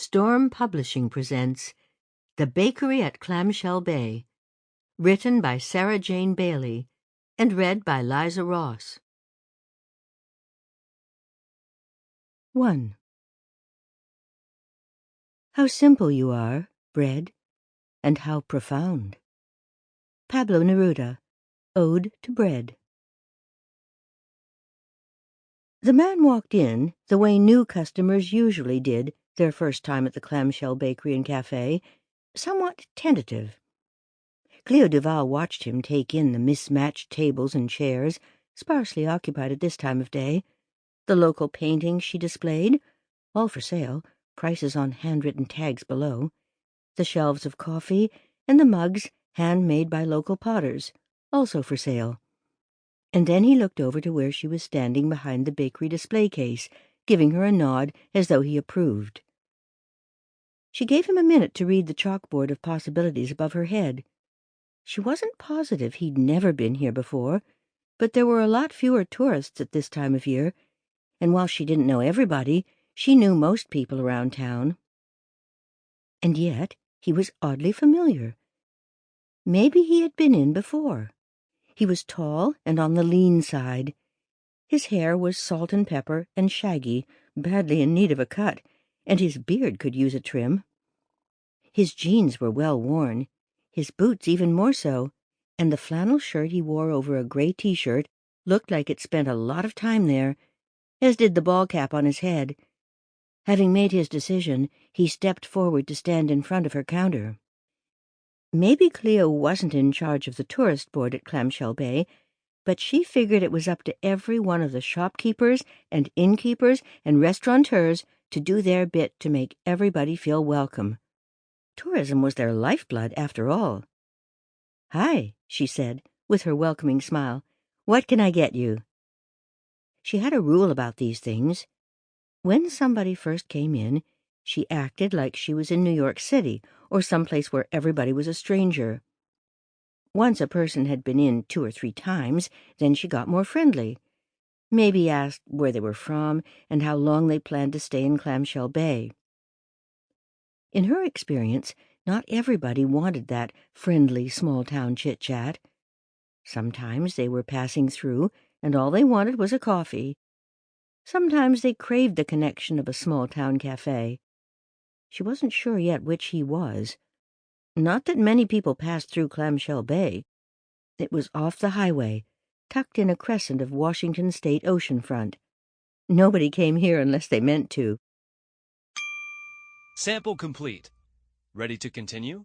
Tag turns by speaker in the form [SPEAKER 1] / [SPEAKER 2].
[SPEAKER 1] Storm Publishing presents The Bakery at Clamshell Bay, written by Sarah Jane Bailey and read by Liza Ross. 1. How simple you are, bread, and how profound. Pablo Neruda, Ode to Bread. The man walked in the way new customers usually did their first time at the Clamshell Bakery and Cafe, somewhat tentative. Cleo Duval watched him take in the mismatched tables and chairs, sparsely occupied at this time of day, the local paintings she displayed, all for sale, prices on handwritten tags below, the shelves of coffee, and the mugs handmade by local potters, also for sale. And then he looked over to where she was standing behind the bakery display case, giving her a nod as though he approved. She gave him a minute to read the chalkboard of possibilities above her head. She wasn't positive he'd never been here before, but there were a lot fewer tourists at this time of year, and while she didn't know everybody, she knew most people around town. And yet he was oddly familiar. Maybe he had been in before. He was tall and on the lean side. His hair was salt and pepper and shaggy, badly in need of a cut, and his beard could use a trim. His jeans were well worn, his boots even more so, and the flannel shirt he wore over a gray T-shirt looked like it spent a lot of time there, as did the ball cap on his head. Having made his decision, he stepped forward to stand in front of her counter. Maybe Cleo wasn't in charge of the tourist board at Clamshell Bay, but she figured it was up to every one of the shopkeepers and innkeepers and restaurateurs to do their bit to make everybody feel welcome. Tourism was their lifeblood, after all. "Hi," she said, with her welcoming smile. "What can I get you?" She had a rule about these things. When somebody first came in, she acted like she was in New York City or someplace where everybody was a stranger. Once a person had been in 2 or 3 times, then she got more friendly. Maybe asked where they were from and how long they planned to stay in Clamshell Bay. In her experience, not everybody wanted that friendly small-town chit-chat. Sometimes they were passing through, and all they wanted was a coffee. Sometimes they craved the connection of a small-town cafe. She wasn't sure yet which he was. Not that many people passed through Clamshell Bay. It was off the highway, tucked in a crescent of Washington State oceanfront. Nobody came here unless they meant to.
[SPEAKER 2] Sample complete. Ready to continue?